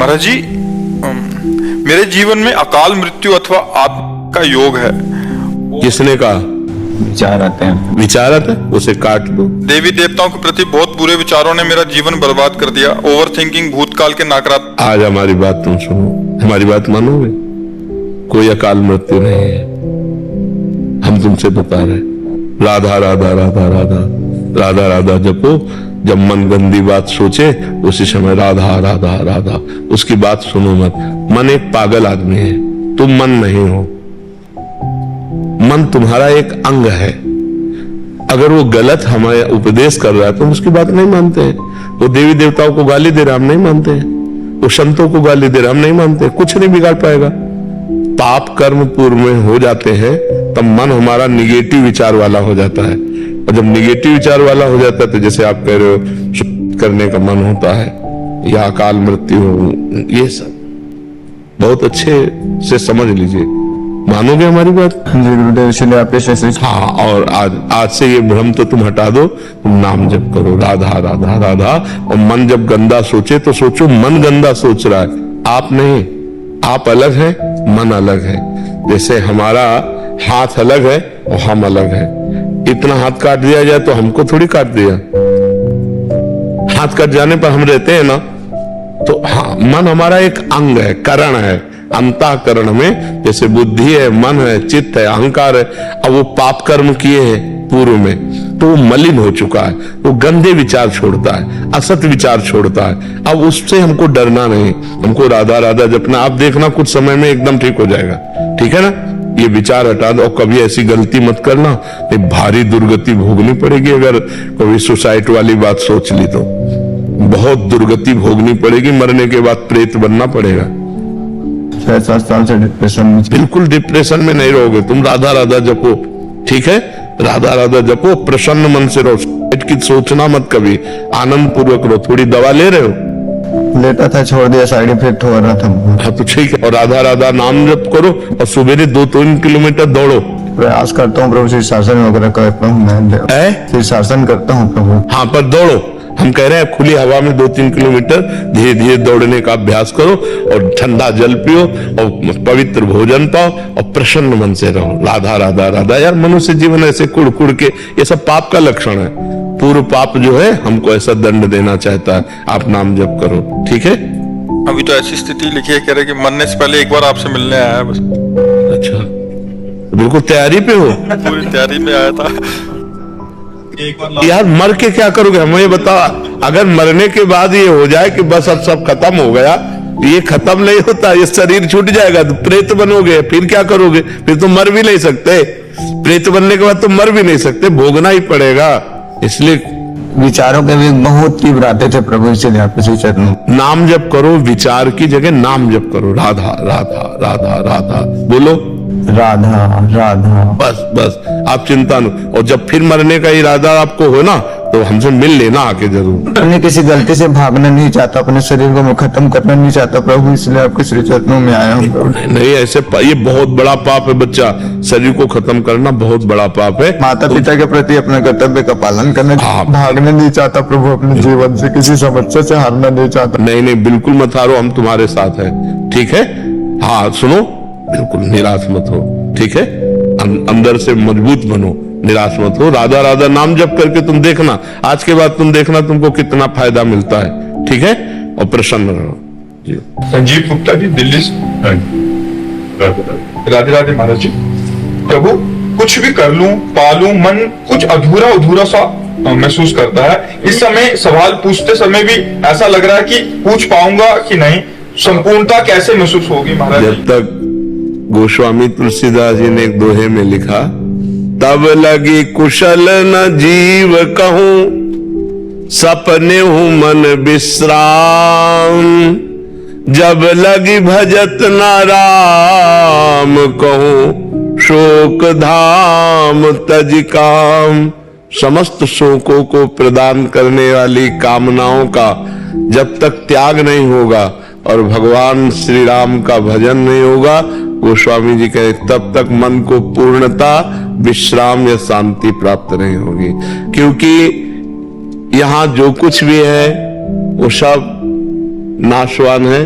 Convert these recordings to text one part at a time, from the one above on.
महाराज जी, मेरे जीवन में अकाल मृत्यु अथवा आत्मा का योग है। किसने कहा? विचार आते हैं। विचार आते हैं, उसे काट दो। देवी देवताओं के प्रति बहुत बुरे विचारों ने मेरा जीवन बर्बाद कर दिया। ओवर थिंकिंग, भूतकाल के नकारात्मक। आज हमारी बात तुम सुनो, हमारी बात मानोगे? कोई अकाल मृत्यु नहीं है। हम तुमसे बता रहे, राधा राधा राधा राधा राधा राधा जपो। जब मन गंदी बात सोचे उसी समय राधा राधा राधा, उसकी बात सुनो मत। मन एक पागल आदमी है, तुम मन नहीं हो। मन तुम्हारा एक अंग है। अगर वो गलत हमें उपदेश कर रहा है तो हम उसकी बात नहीं मानते हैं। वो देवी देवताओं को गाली दे रहा, हम नहीं मानते हैं। वो संतों को गाली दे रहा, हम नहीं मानते। कुछ नहीं बिगाड़ पाएगा। पाप कर्म पूर्व में हो जाते हैं तब मन हमारा निगेटिव विचार वाला हो जाता है। और जब निगेटिव विचार वाला हो जाता है तो जैसे आप कह रहे हो करने का मन होता है या अकाल मृत्यु हो, ये सब बहुत अच्छे से समझ लीजिए। मानोगे हमारी बात? जी गुरुदेव, इसलिए आपके शैसे। हाँ, और आज से ये भ्रम तो तुम हटा दो। तुम नाम जप करो, राधा राधा राधा। और मन जब गंदा सोचे तो सोचो मन गंदा सोच रहा है, आप नहीं। आप अलग है, मन अलग है। जैसे हमारा हाथ अलग है और हम अलग है। इतना हाथ काट दिया जाए तो हमको थोड़ी काट दिया। हाथ कट जाने पर हम रहते हैं ना। तो हाँ, मन हमारा एक अंग है, करण है। अंतःकरण में जैसे बुद्धि है, मन है, चित्त है, अहंकार है। अब वो पाप कर्म किए हैं पूर्व में तो वो मलिन हो चुका है। वो गंदे विचार छोड़ता है, असत विचार छोड़ता है। अब उससे हमको डरना नहीं, हमको राधा राधा जपना। आप देखना कुछ समय में एकदम ठीक हो जाएगा। ठीक है ना? ये विचार हटा दो। और कभी ऐसी गलती मत करना, ये भारी दुर्गति भोगनी पड़ेगी। अगर कभी सुसाइड वाली बात सोच ली तो बहुत दुर्गति भोगनी पड़ेगी। मरने के बाद प्रेत बनना पड़ेगा। 6-7 साल से डिप्रेशन में। बिल्कुल डिप्रेशन में नहीं रहोगे तुम। राधा राधा जपो, ठीक है? राधा राधा जपो, प्रसन्न मन से रहो। सुसाइड की सोचना मत कभी, आनंद पूर्वक रहो। थोड़ी दवा ले रहे हो? लेता था, छोड़ दिया, साइड इफेक्ट हो रहा था। हाँ तो ठीक है। और राधा राधा नाम जप करो और सुबह 2-3 किलोमीटर दौड़ो। प्रयास करता हूँ प्रभु, शीर्षासन वगैरह करता हूँ मैं। शीर्षासन करता हूँ प्रभु। हाँ, पर दौड़ो। हम कह रहे हैं खुली हवा में 2-3 किलोमीटर धीरे धीरे दौड़ने का अभ्यास करो। और ठंडा जल पियो और पवित्र भोजन पाओ और प्रसन्न मन से रहो। राधा राधा राधा। यार, मनुष्य जीवन ऐसे कुड़ के, ये सब पाप का लक्षण है। पूर्व पाप जो है हमको ऐसा दंड देना चाहता है। आप नाम जप करो, ठीक है? अभी तो ऐसी स्थिति लिखी है, कह रहे कि मरने से पहले एक बार आपसे मिलने आया है बस। अच्छा, बिल्कुल तैयारी पे हो? पूरी तैयारी में आया था। यार, मर के क्या करोगे? हमें ये बताओ। अगर मरने के बाद ये हो जाए कि बस अब सब खत्म हो गया, ये खत्म नहीं होता। ये शरीर छूट जाएगा तो प्रेत बनोगे, फिर क्या करोगे? फिर तो मर भी नहीं सकते। प्रेत बनने के बाद तो मर भी नहीं सकते, भोगना ही पड़ेगा। इसलिए विचारों के भी बहुत तीव्र आते थे प्रभु, इसलिए आपके श्री चरणों। नाम जप करो, विचार की जगह नाम जप करो। राधा राधा राधा राधा बोलो। राधा राधा। बस बस, आप चिंता न। और जब फिर मरने का इरादा आपको हो ना तो हमसे मिल लेना आके जरूर। अपने किसी गलती से भागना नहीं चाहता, अपने शरीर को मैं खत्म करना नहीं चाहता प्रभु, इसलिए आपके श्री चरणों में आया हूँ प्रभु। नहीं, ऐसे ये बहुत बड़ा पाप है बच्चा। शरीर को खत्म करना बहुत बड़ा पाप है। माता पिता के प्रति अपने कर्तव्य का पालन करना। भागना नहीं चाहता प्रभु, अपने जीवन से किसी समस्या से हारना नहीं चाहता। नहीं नहीं, बिल्कुल मत हारो, हम तुम्हारे साथ हैं। ठीक है? हाँ सुनो, बिल्कुल निराश मत हो, ठीक है? अंदर से मजबूत बनो, निराश मत हो। राधा राधा नाम जप करके तुम देखना, आज के बाद तुम देखना तुमको कितना फायदा मिलता है। ठीक है? और प्रसन्न रहो जी। संजीव गुप्ता जी, दिल्ली से। राधे राधे महाराज जी। प्रभु, कुछ भी कर लूं, पालूं, मन कुछ अधूरा अधूरा सा महसूस करता है। इस समय सवाल पूछते समय भी ऐसा लग रहा है कि पूछ पाऊंगा कि नहीं, संपूर्णता कैसे महसूस होगी महाराज? जब तक गोस्वामी तुलसीदास जी ने एक दोहे में लिखा, तब लगी कुशल न जीव कहूं, सपने हूं मन विश्राम। जब लगी भजत न राम कहूं, शोक धाम तज काम। समस्त शोकों को प्रदान करने वाली कामनाओं का जब तक त्याग नहीं होगा और भगवान श्री राम का भजन नहीं होगा, गोस्वामी जी कहे, तब तक मन को पूर्णता, विश्राम या शांति प्राप्त नहीं होगी। क्योंकि यहां जो कुछ भी है वो सब नाशवान है,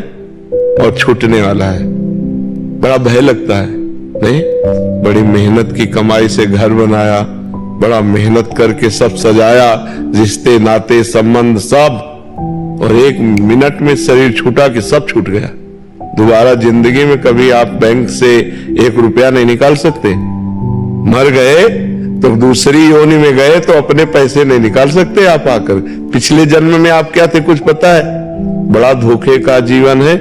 और छूटने वाला है। बड़ा भय लगता है नहीं? बड़ी मेहनत की कमाई से घर बनाया, बड़ा मेहनत करके सब सजाया, रिश्ते नाते संबंध सब, और एक मिनट में शरीर छूटा कि सब छूट गया। दोबारा जिंदगी में कभी आप बैंक से 1 रुपया नहीं निकाल सकते। मर गए तो दूसरी योनि में गए तो अपने पैसे नहीं निकाल सकते आप आकर। पिछले जन्म में आप क्या थे कुछ पता है? बड़ा धोखे का जीवन है।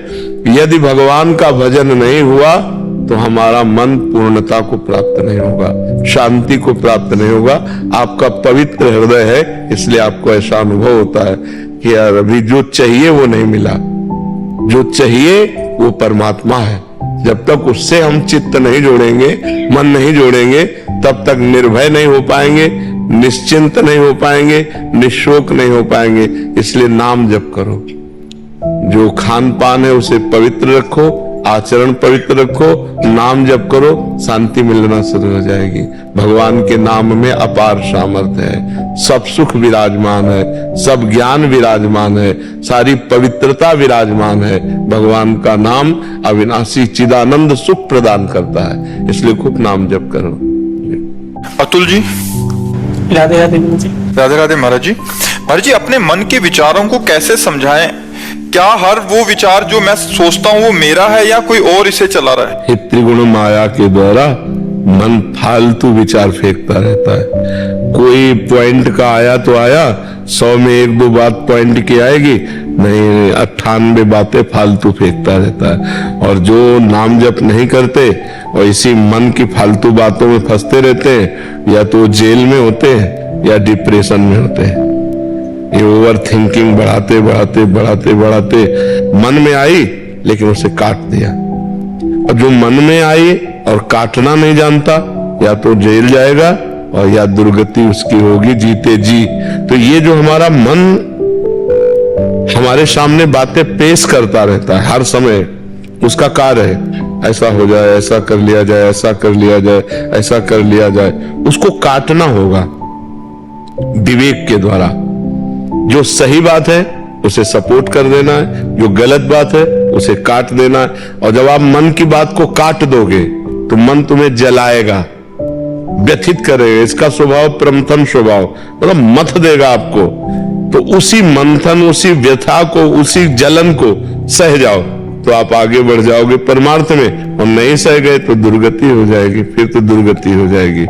यदि भगवान का भजन नहीं हुआ तो हमारा मन पूर्णता को प्राप्त नहीं होगा, शांति को प्राप्त नहीं होगा। आपका पवित्र हृदय है, इसलिए आपको ऐसा अनुभव होता है कि यार अभी जो चाहिए वो नहीं मिला। जो चाहिए वो परमात्मा है। जब तक उससे हम चित्त नहीं जोड़ेंगे, मन नहीं जोड़ेंगे, तब तक निर्भय नहीं हो पाएंगे, निश्चिंत नहीं हो पाएंगे, निशोक नहीं हो पाएंगे। इसलिए नाम जप करो। जो खान पान है उसे पवित्र रखो, आचरण पवित्र रखो, नाम जप करो, शांति मिलना शुरू हो जाएगी। भगवान के नाम में अपार सामर्थ्य है, सब सुख विराजमान है, सब ज्ञान विराजमान है, सारी पवित्रता विराजमान है। भगवान का नाम अविनाशी चिदानंद सुख प्रदान करता है, इसलिए खूब नाम जप करो। अतुल जी। राधे राधे गुरु जी। राधे राधे महाराज जी। महाराज जी, अपने मन के विचारों को कैसे समझाएं? क्या हर वो विचार जो मैं सोचता हूँ वो मेरा है या कोई और इसे चला रहा है? ये त्रिगुण माया के द्वारा मन फालतू विचार फेंकता रहता है। कोई पॉइंट का आया तो आया, 100 में 1-2 बात पॉइंट की आएगी, नहीं 98 बातें फालतू फेंकता रहता है। और जो नाम जप नहीं करते और इसी मन की फालतू बातों में फंसते रहते हैं, या तो जेल में होते हैं या डिप्रेशन में होते हैं। ये ओवर थिंकिंग बढ़ाते बढ़ाते बढ़ाते बढ़ाते मन में आई लेकिन उसे काट दिया। और जो मन में आई और काटना नहीं जानता, या तो जेल जाएगा और या दुर्गति उसकी होगी जीते जी। तो ये जो हमारा मन हमारे सामने बातें पेश करता रहता है हर समय, उसका कार्य है ऐसा हो जाए, ऐसा कर लिया जाए, ऐसा कर लिया जाए, ऐसा कर लिया जाए। उसको काटना होगा विवेक के द्वारा। जो सही बात है उसे सपोर्ट कर देना है, जो गलत बात है उसे काट देना है। और जब आप मन की बात को काट दोगे तो मन तुम्हें जलाएगा, व्यथित करेगा। इसका स्वभाव प्रमथन स्वभाव, मतलब मथ देगा आपको। तो उसी मंथन, उसी व्यथा को, उसी जलन को सह जाओ तो आप आगे बढ़ जाओगे परमार्थ में। और नहीं सह गए तो दुर्गति हो जाएगी, फिर तो दुर्गति हो जाएगी।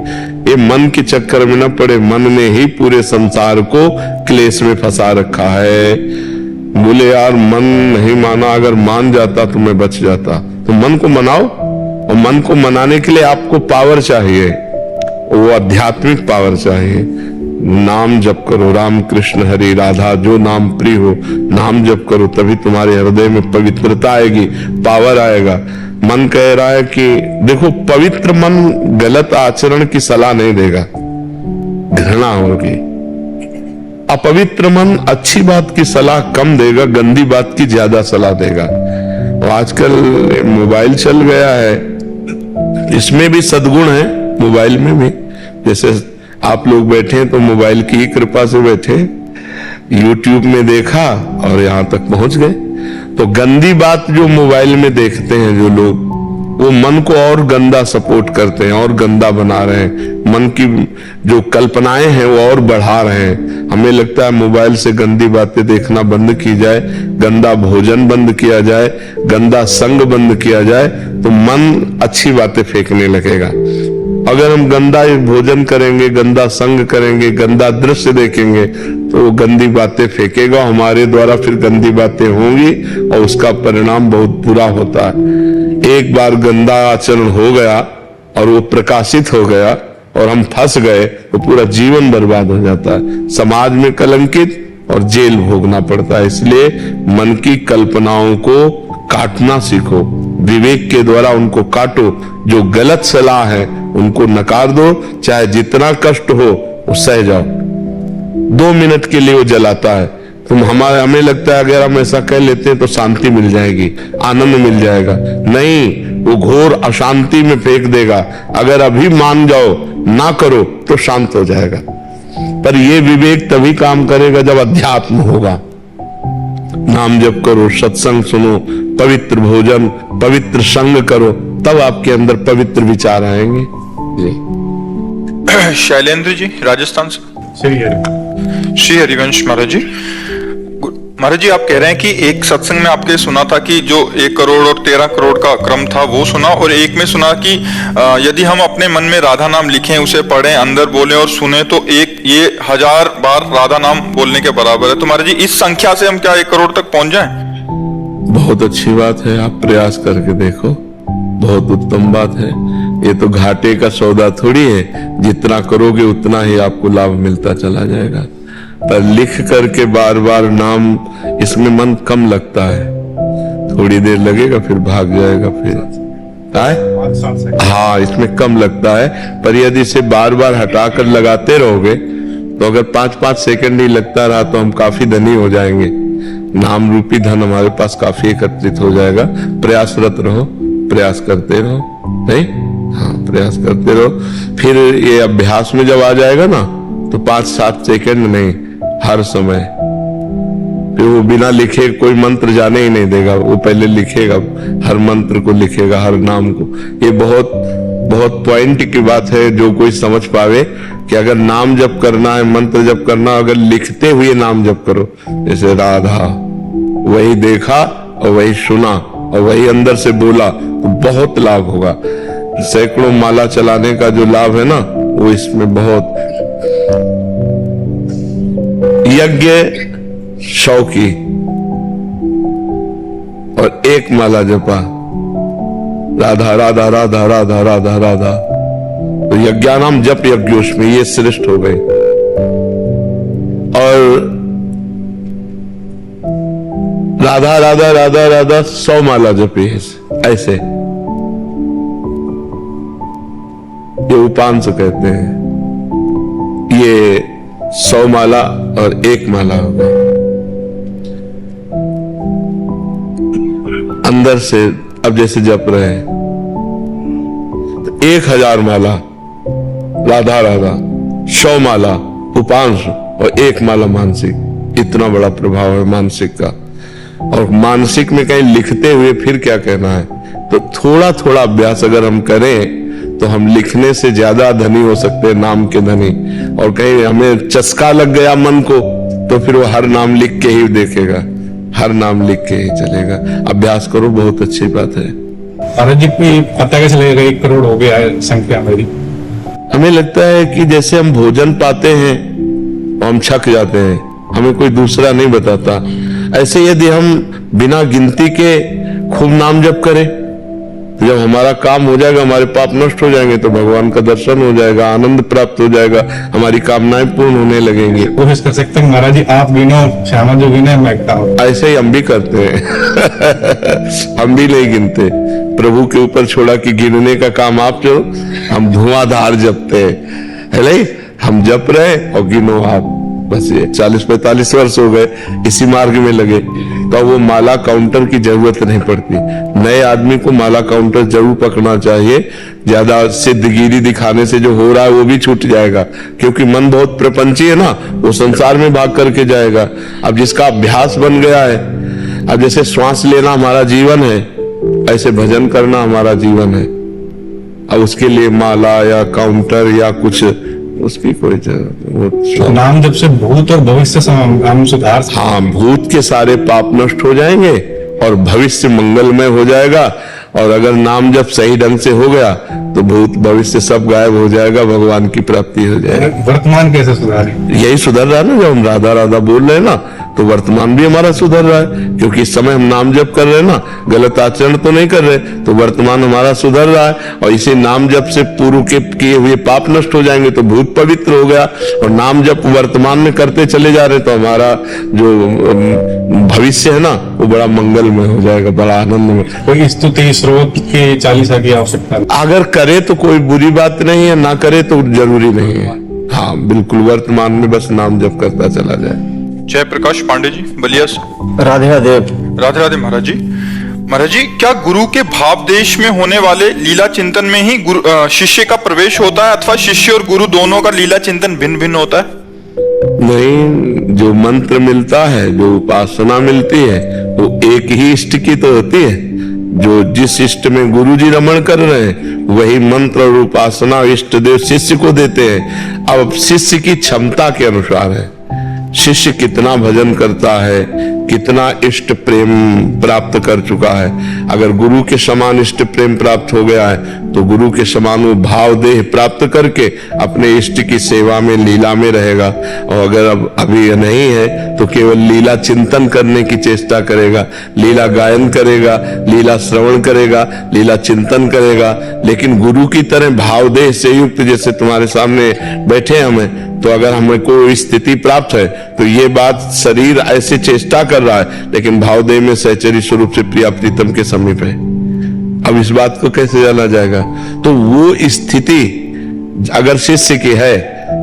ये मन के चक्कर में न पड़े। मन ने ही पूरे संसार को क्लेश में फंसा रखा है। बोले यार मन नहीं माना, अगर मान जाता तो मैं बच जाता। तो मन को मनाओ, और मन को मनाने के लिए आपको पावर चाहिए, वो आध्यात्मिक पावर चाहिए। नाम जप करो, राम कृष्ण हरि राधा, जो नाम प्रिय हो नाम जप करो, तभी तुम्हारे हृदय में पवित्रता आएगी, पावर आएगा। मन कह रहा है कि देखो, पवित्र मन गलत आचरण की सलाह नहीं देगा, घृणा होगी। अपवित्र मन अच्छी बात की सलाह कम देगा, गंदी बात की ज्यादा सलाह देगा। और आजकल मोबाइल चल गया है, इसमें भी सद्गुण है, मोबाइल में भी। जैसे आप लोग बैठे हैं तो मोबाइल की ही कृपा से बैठे, यूट्यूब में देखा और यहां तक पहुंच गए। तो गंदी बात जो मोबाइल में देखते हैं जो लोग, वो मन को और गंदा सपोर्ट करते हैं और गंदा बना रहे हैं। मन की जो कल्पनाएं हैं वो और बढ़ा रहे हैं। हमें लगता है मोबाइल से गंदी बातें देखना बंद की जाए, गंदा भोजन बंद किया जाए, गंदा संग बंद किया जाए, तो मन अच्छी बातें फेंकने लगेगा। अगर हम गंदा भोजन करेंगे, गंदा संग करेंगे, गंदा दृश्य देखेंगे, तो वो गंदी बातें फेंकेगा, हमारे द्वारा फिर गंदी बातें होंगी और उसका परिणाम बहुत बुरा होता है। एक बार गंदा आचरण हो गया और वो प्रकाशित हो गया और हम फंस गए तो पूरा जीवन बर्बाद हो जाता है, समाज में कलंकित और जेल भोगना पड़ता है। इसलिए मन की कल्पनाओं को काटना सीखो, विवेक के द्वारा उनको काटो। जो गलत सलाह है उनको नकार दो, चाहे जितना कष्ट हो वो सह जाओ। 2 मिनट के लिए वो जलाता है, हमें लगता है अगर हम ऐसा कह लेते हैं तो शांति मिल जाएगी, आनंद मिल जाएगा। नहीं, वो घोर अशांति में फेंक देगा। अगर अभी मान जाओ, ना करो, तो शांत हो जाएगा। पर ये विवेक तभी काम करेगा जब अध्यात्म होगा। नाम जप करो, सत्संग सुनो, पवित्र भोजन, पवित्र संग करो, तब आपके अंदर पवित्र विचार आएंगे। जी शैलेंद्र जी राजस्थान से। श्री हरिवंश महाराज जी, महाराज जी आप कह रहे हैं कि एक सत्संग में आपके सुना था कि जो 1 करोड़ और 13 करोड़ का क्रम था वो सुना, और एक में सुना कि यदि हम अपने मन में राधा नाम लिखें, उसे पढ़ें, अंदर बोलें और सुने तो एक ये 1000 बार राधा नाम बोलने के बराबर है। तो महाराज जी इस संख्या से हम क्या 1 करोड़ तक पहुंच जाएं? बहुत अच्छी बात है, आप प्रयास करके देखो, बहुत उत्तम बात है। ये तो घाटे का सौदा थोड़ी है, जितना करोगे उतना ही आपको लाभ मिलता चला जाएगा। पर लिख करके बार बार नाम, इसमें मन कम लगता है, थोड़ी देर लगेगा फिर भाग जाएगा, फिर हाँ इसमें कम लगता है। पर यदि इसे बार बार हटाकर लगाते रहोगे तो अगर 5-5 सेकंड ही लगता रहा तो हम काफी धनी हो जाएंगे, नाम रूपी धन हमारे पास काफी एकत्रित हो जाएगा। प्रयासरत रहो, प्रयास करते रहो, नहीं हाँ प्रयास करते रहो। फिर ये अभ्यास में जब आ जाएगा ना तो 5-7 सेकंड नहीं, हर समय। फिर वो बिना लिखे कोई मंत्र जाने ही नहीं देगा, वो पहले लिखेगा, हर मंत्र को लिखेगा, हर नाम को। ये बहुत बहुत पॉइंट की बात है, जो कोई समझ पावे कि अगर नाम जप करना है, मंत्र जप करना, अगर लिखते हुए नाम जप करो, जैसे राधा, वही देखा और वही सुना और वही अंदर से बोला, तो बहुत लाभ होगा। सैकड़ों माला चलाने का जो लाभ है ना, वो इसमें बहुत। यज्ञ 100 की और 1 माला जपा, राधा राधा राधा राधा राधा राधा, तो यज्ञानाम जप यज्ञोष में ये श्रेष्ठ हो गए। और राधा राधा राधा राधा 100 माला जपी ऐसे, ये उपांश कहते हैं। ये 100 माला और 1 माला हो गई। अंदर से अब जैसे जप रहे हैं तो 1000 माला राधा राधा, 100 माला उपांश और 1 माला मानसिक। इतना बड़ा प्रभाव है मानसिक का। और मानसिक में कहीं लिखते हुए फिर क्या कहना है, तो थोड़ा थोड़ा अभ्यास अगर हम करें तो हम लिखने से ज्यादा धनी हो सकते हैं, नाम के धनी। और कहीं हमें चस्का लग गया मन को तो फिर वो हर नाम लिख के ही देखेगा, हर नाम लिख के ही चलेगा। अभ्यास करो, बहुत अच्छी बात है। महाराज जी को पता कैसे लगेगा 1 करोड़ हो गया है संख्या मेरी? हमें लगता है कि जैसे हम भोजन पाते हैं और हम छक जाते हैं, हमें कोई दूसरा नहीं बताता। ऐसे यदि हम बिना गिनती के खूब नाम जप करें तो जब हमारा काम हो जाएगा, हमारे पाप नष्ट हो जाएंगे, तो भगवान का दर्शन हो जाएगा, आनंद प्राप्त हो जाएगा, हमारी कामनाएं पूर्ण होने लगेंगी। कोशिश कर सकते हैं महाराज जी, आप गिनो, श्यामा जो गिने मैं हूँ। ऐसे ही हम भी करते हैं हम भी नहीं गिनते, प्रभु के ऊपर छोड़ा कि गिनने का काम आप जो, हम धुआंधार जपते है नहीं, हम जप रहे और गिनो आप। बस ये 40-45 वर्ष हो गए इसी मार्ग में लगे, तो वो माला काउंटर की जरूरत नहीं पड़ती। नए आदमी को माला काउंटर जरूर पकड़ना चाहिए, ज्यादा सिद्धगिरी दिखाने से जो हो रहा है वो भी छूट जाएगा, क्योंकि मन बहुत प्रपंची है ना, वो संसार में भाग करके जाएगा। अब जिसका अभ्यास बन गया है, अब जैसे श्वास लेना हमारा जीवन है, ऐसे भजन करना हमारा जीवन है। अब उसके लिए माला या काउंटर या कुछ उसकी कोई जरूरत। तो नाम जब से भूत और भविष्य हम सुधार। हाँ, भूत के सारे पाप नष्ट हो जाएंगे और भविष्य मंगलमय हो जाएगा। और अगर नाम जब सही ढंग से हो गया तो भूत भविष्य सब गायब हो जाएगा, भगवान की प्राप्ति हो जाएगी। वर्तमान कैसे सुधारे? यही सुधर रहा है ना, जब हम राधा राधा बोल रहे हैं ना, तो वर्तमान भी हमारा सुधर रहा है, क्योंकि इस समय हम नाम जप कर रहे हैं ना, गलत आचरण तो नहीं कर रहे, तो वर्तमान हमारा सुधर रहा है। और इसे नाम जप से पूर्व के किए हुए पाप नष्ट हो जाएंगे तो भूत पवित्र हो गया। और नाम जप वर्तमान में करते चले जा रहे तो हमारा जो भविष्य है ना वो बड़ा मंगलमय हो जाएगा, बड़ा आनंद में। कोई स्तुति स्रोत की 40 की आवश्यकता? अगर करे तो कोई बुरी बात नहीं है, ना करे तो जरूरी नहीं है। हाँ बिल्कुल, वर्तमान में बस नाम जप करता चला जाए। जय प्रकाश पांडे जी बलिया से। राधे राधे। राधे राधे महाराज जी। महाराज जी, क्या गुरु के भाव देश में होने वाले लीला चिंतन में ही शिष्य का प्रवेश होता है, अथवा शिष्य और गुरु दोनों का लीला चिंतन भिन्न भिन्न होता है? नहीं, जो मंत्र मिलता है, जो उपासना मिलती है, वो एक ही इष्ट की तो होती है। जो जिस इष्ट में गुरु जी रमण कर रहे हैं, वही मंत्र और उपासना इष्ट देव शिष्य को देते हैं। अब शिष्य की क्षमता के अनुसार है, शिष्य कितना भजन करता है, कितना इष्ट प्रेम प्राप्त कर चुका है। अगर गुरु के समान इष्ट प्रेम प्राप्त हो गया है, तो गुरु के समान वो भाव देह प्राप्त करके अपने इष्ट की सेवा में, लीला में रहेगा। और अगर अब अभी नहीं है, तो केवल लीला चिंतन करने की चेष्टा करेगा, लीला गायन करेगा, लीला श्रवण करेगा, लीला चिंतन करेगा। लेकिन गुरु की तरह भाव देह से युक्त, जैसे तुम्हारे सामने बैठे हमें, तो अगर हमें कोई स्थिति प्राप्त है, तो ये बात शरीर ऐसे चेष्टा कर रहा है, लेकिन भावदेह में सहचरी स्वरूप से प्रिया प्रीतम के समीप है। अब इस बात को कैसे जाना जाएगा? तो वो स्थिति अगर शिष्य की है,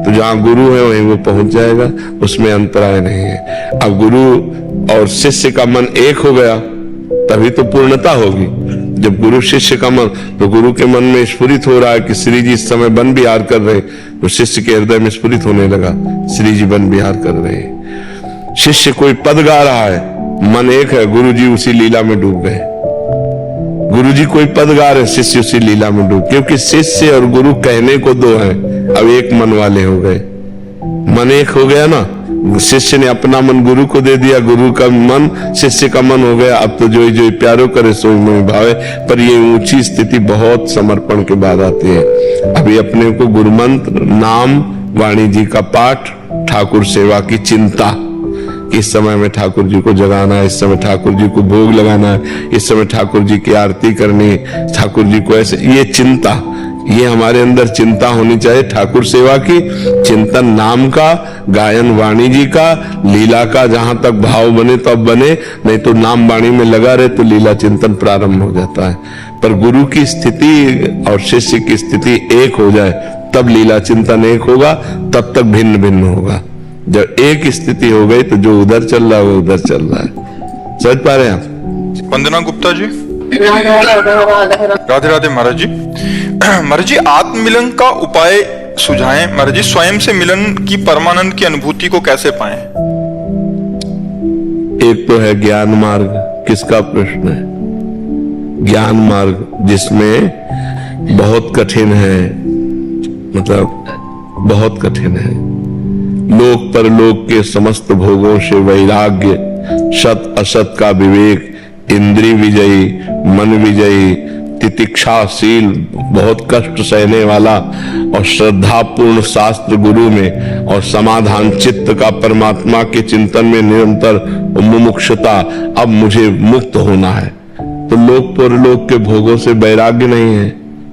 तो जहां गुरु है वहीं वो पहुंच जाएगा, उसमें अंतराय नहीं है। अब गुरु और शिष्य का मन एक हो गया, तभी तो पूर्णता होगी। जब गुरु शिष्य का मन, तो गुरु के मन में स्फुरित हो रहा है कि श्री जी इस समय वन विहार कर रहे हैं, तो शिष्य के हृदय में स्फुरित होने लगा, श्री जी वन विहार कर रहे हैं। शिष्य कोई पद गा रहा है, मन एक है, गुरु जी उसी लीला में डूब गए। गुरु जी कोई पद गा रहे, शिष्य उसी लीला में डूब, क्योंकि शिष्य और गुरु कहने को दो हैं, अब एक मन वाले हो गए। मन एक हो गया ना, शिष्य ने अपना मन गुरु को दे दिया, गुरु का मन शिष्य का मन हो गया। अब तो जो जो प्यारो करे सो में भावे। पर ये ऊंची स्थिति बहुत समर्पण के बाद आती है। अभी अपने को गुरु मंत्र, नाम, वाणी जी का पाठ, ठाकुर सेवा की चिंता, इस समय में ठाकुर जी को जगाना है, इस समय ठाकुर जी को भोग लगाना है, इस समय ठाकुर जी की आरती करनी है, ठाकुर जी को ऐसे, ये चिंता, ये हमारे अंदर चिंता होनी चाहिए। ठाकुर सेवा की चिंतन, नाम का गायन, वाणी जी का, लीला का, जहां तक भाव बने तब बने, नहीं तो नाम वाणी में लगा रहे तो लीला चिंतन प्रारंभ हो जाता है। पर गुरु की स्थिति और शिष्य की स्थिति एक हो जाए, तब लीला चिंतन एक होगा, तब तक भिन्न भिन्न होगा। जब एक स्थिति हो गई, तो जो उधर चल रहा है वो उधर चल रहा है। समझ पा रहे हैं आप? वंदना गुप्ता जी, राधे राधे महाराज जी। महाराज जी, आत्ममिलन का उपाय सुझाएं। महाराज जी, स्वयं से मिलन की परमानंद की अनुभूति को कैसे पाएं? एक तो है ज्ञान मार्ग, किसका प्रश्न है? ज्ञान मार्ग, जिसमें बहुत कठिन है, मतलब बहुत कठिन है। लोक परलोक के समस्त भोगों से वैराग्य, सत असत का विवेक, इंद्रिय विजयी, मन विजयी, तितिक्षाशील, बहुत कष्ट सहने वाला और श्रद्धापूर्ण शास्त्र गुरु में, और समाधान चित्त का परमात्मा के चिंतन में निरंतर मुमुक्षुता, अब मुझे मुक्त होना है। तो लोक परलोक के भोगों से वैराग्य नहीं है,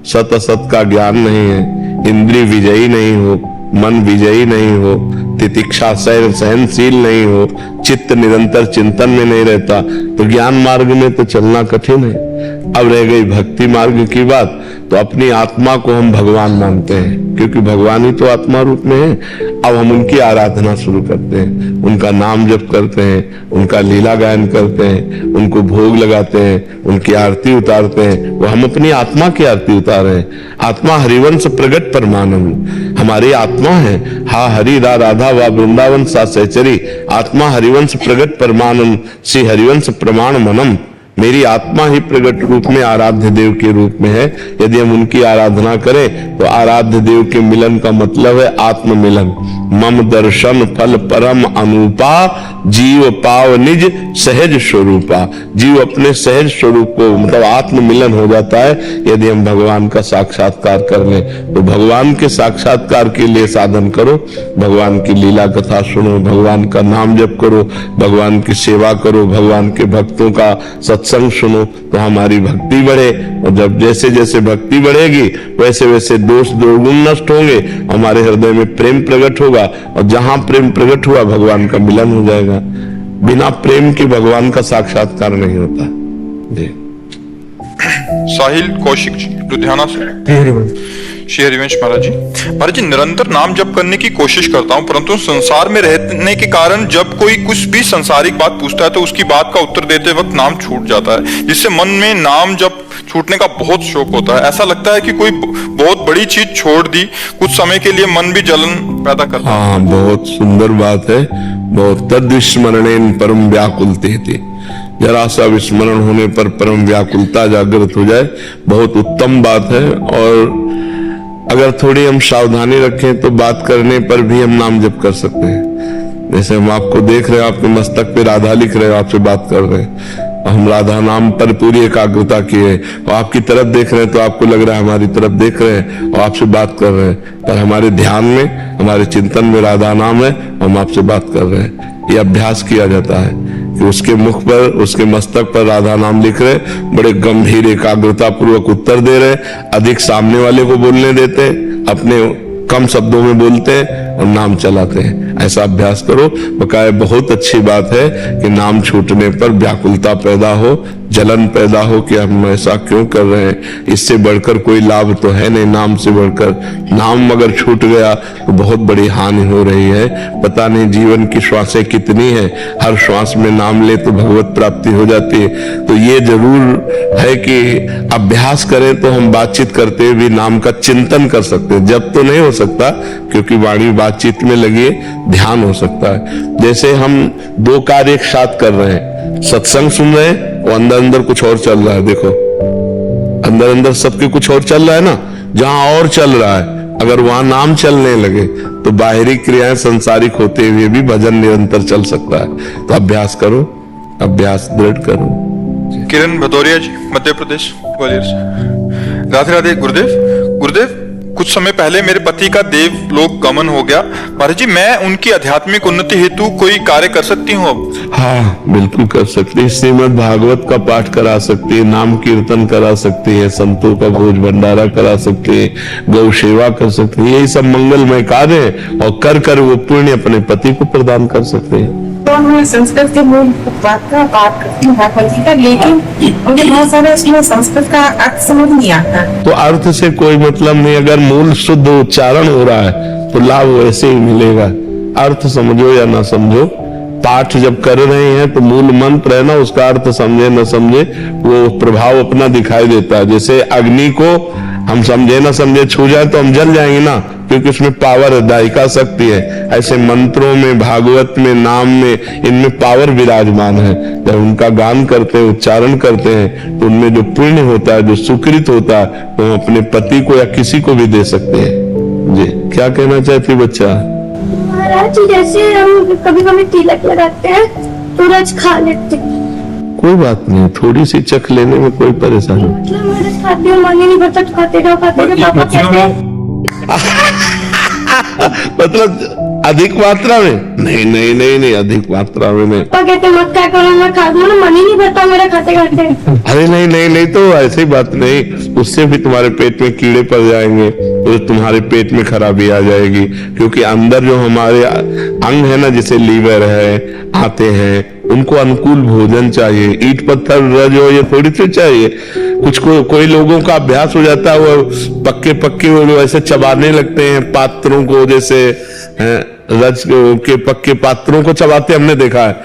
सत असत का ज्ञान नहीं है, इंद्रिय विजयी नहीं हो, मन विजयी नहीं हो, तितिक्षा सहनशील नहीं हो, चित्त निरंतर चिंतन में नहीं रहता, तो ज्ञान मार्ग में तो चलना कठिन है। अब रह गई भक्ति मार्ग की बात, तो अपनी आत्मा को हम भगवान मानते हैं, क्योंकि भगवान ही तो आत्मा रूप में है। अब हम उनकी आराधना शुरू करते हैं, उनका नाम जप करते हैं, उनका लीला गायन करते हैं, उनको भोग लगाते हैं, उनकी आरती उतारते हैं। वो हम अपनी आत्मा की आरती उतार रहे हैं। आत्मा हरिवंश प्रगट परमानंद, हमारी आत्मा है। हा हरि रा राधा वा वृंदावन सा सहचरी, आत्मा हरिवंश प्रगट परमानंद, श्री हरिवंश प्रमाण मनम। मेरी आत्मा ही प्रगट रूप में आराध्य देव के रूप में है। यदि हम उनकी आराधना करें, तो आराध्य देव के मिलन का मतलब है आत्म मिलन। मम दर्शन फल परम अनुपा, जीव पाव निज सहज स्वरूपा। जीव अपने सहज स्वरूप को, मतलब आत्म मिलन हो जाता है यदि हम भगवान का साक्षात्कार कर लें। तो भगवान के साक्षात्कार के लिए साधन करो, भगवान की लीला कथा सुनो, भगवान का नाम जप करो, भगवान की सेवा करो, भगवान के भक्तों का सत्संग सुनो, तो हमारी भक्ति बढ़े। और जब जैसे जैसे भक्ति बढ़ेगी, वैसे वैसे दोष दुर्गुण नष्ट होंगे, हमारे हृदय में प्रेम प्रकट होगा, और जहां प्रेम प्रकट हुआ भगवान का मिलन हो जाएगा। बिना प्रेम के भगवान का साक्षात्कार नहीं होता। जी। साहिल कौशिक जी, लुधियाना से। श्री हरिवंश महाराज जी। महाराज जी, निरंतर नाम जप करने की कोशिश करता हूँ, परंतु संसार में रहने के कारण जब कोई कुछ भी संसारिक बात पूछता है तो उसकी बात का उत्तर देते वक्त नाम छूट जाता है, जिससे मन में नाम जप छूटने का बहुत शौक होता है। ऐसा लगता है कि कोई बहुत बड़ी चीज छोड़ दी, कुछ समय के लिए मन भी जलन पैदा करता है। हाँ, बहुत सुंदर बात है। बहुत तद्विस्मरणेन परम व्याकुलते थे, जरा सा विस्मरण होने पर परम व्याकुलता जागृत हो जाए, बहुत उत्तम बात है। और अगर थोड़ी हम सावधानी रखें तो बात करने पर भी हम नाम जप कर सकते हैं। जैसे हम आपको देख रहे हैं, आपके मस्तक पे राधा लिख रहे हो, आपसे बात कर रहे हैं, हम राधा नाम पर पूरी एकाग्रता किए और आपकी तरफ देख रहे हैं तो आपको लग रहा है हमारी तरफ देख रहे हैं और आपसे बात कर रहे हैं, पर हमारे ध्यान में, हमारे चिंतन में राधा नाम है, हम आपसे बात कर रहे हैं। ये अभ्यास किया जाता है कि उसके मुख पर, उसके मस्तक पर राधा नाम लिख रहे, बड़े गंभीर एकाग्रता पूर्वक उत्तर दे रहे, अधिक सामने वाले को बोलने देते, अपने कम शब्दों में बोलते हैं और नाम चलाते हैं। ऐसा अभ्यास करो। बकाया बहुत अच्छी बात है कि नाम छूटने पर व्याकुलता पैदा हो, जलन पैदा हो कि हम ऐसा क्यों कर रहे हैं। इससे बढ़कर कोई लाभ तो है नहीं, नाम से बढ़कर। नाम अगर छूट गया तो बहुत बड़ी हानि हो रही है। पता नहीं जीवन की श्वासें कितनी है, हर श्वास में नाम ले तो भगवत प्राप्ति हो जाती है। तो ये जरूर है कि अभ्यास करें तो हम बातचीत करते हुए भी नाम का चिंतन कर सकते हैं। जब तो नहीं हो सकता क्योंकि वाणी बातचीत में लगी, ध्यान हो सकता है। जैसे हम दो कार्य एक साथ कर रहे हैं, सत्संग सुन रहे हैं और अंदर अंदर कुछ और चल रहा है। देखो, अंदर अंदर सबके कुछ और चल रहा है ना। जहां और चल रहा है, अगर वहां नाम चलने लगे तो बाहरी क्रियाएं संसारिक होते हुए भी भजन निरंतर चल सकता है। तो अभ्यास करो, अभ्यास दृढ़ करो। किरण भदौरिया जी, मध्य प्रदेश, ग्वालियर से। राधे राधे गुरुदेव। गुरुदेव, कुछ समय पहले मेरे पति का देव लोक गमन हो गया। महाराज जी, मैं उनकी आध्यात्मिक उन्नति हेतु कोई कार्य कर सकती हूँ अब? हाँ, बिल्कुल कर सकती है। श्रीमद् भागवत का पाठ करा सकती है, नाम कीर्तन करा सकती है, संतों का भोज भंडारा करा सकती है, गौ सेवा कर सकती है। यही सब मंगलमय कार्य है और कर कर वो पुण्य अपने पति को प्रदान कर सकते हैं। तो मैं संस्कृत के मूल बात का बात करती हूँ भागवत का, लेकिन मुझे बहुत सारा इसमें संस्कृत का अर्थ समझ नहीं आता। तो अर्थ से कोई मतलब नहीं, अगर मूल शुद्ध उच्चारण हो रहा है तो लाभ वैसे ही मिलेगा। अर्थ समझो या ना समझो, पाठ जब कर रहे हैं तो मूल मंत्र है ना, उसका अर्थ समझे न समझे वो प्रभाव अपना दिखाई देता है। जैसे अग्नि को हम समझे ना समझे छू जाए तो हम जल जाएंगे ना, क्योंकि उसमें पावर है, दायिका शक्ति है। ऐसे मंत्रों में, भागवत में, नाम में, इनमें पावर विराजमान है। जब उनका गान करते हैं, उच्चारण करते हैं तो उनमें जो पुण्य होता है, जो सुकृत होता है, वो हम अपने पति को या किसी को भी दे सकते हैं। जी, क्या कहना चाहती बच्चा? महाराज जी, जैसे हम कभी कभी तिलक लगाते हैं तो रज खा लेते हैं। कोई बात नहीं, थोड़ी सी चख लेने में कोई परेशानी नहीं। मतलब मैं रज खाती हूँ, मन ही नहीं भरता, तो खाते रहो पापा कहते हैं। मतलब अधिक मात्रा में? नहीं नहीं नहीं नहीं, अधिक मात्रा में नहीं। पापा कहते मत क्या करो, मैं खा दूँ ना, मन ही नहीं भरता मेरा खाते खाते। अरे नहीं नहीं नहीं, तो ऐसी बात नहीं, उससे भी तुम्हारे पेट में कीड़े पड़ जाएंगे, तो तुम्हारे पेट में खराबी आ जाएगी। क्योंकि अंदर जो हमारे अंग है ना, जैसे लीवर है, आते हैं, उनको अनुकूल भोजन चाहिए। ईट पत्थर रज हो ये थोड़ी सी चाहिए। कुछ कोई लोगों का अभ्यास हो जाता है, वो पक्के पक्के वो ऐसे चबाने लगते हैं पात्रों को, जैसे रज के पक्के पात्रों को चबाते हमने देखा है।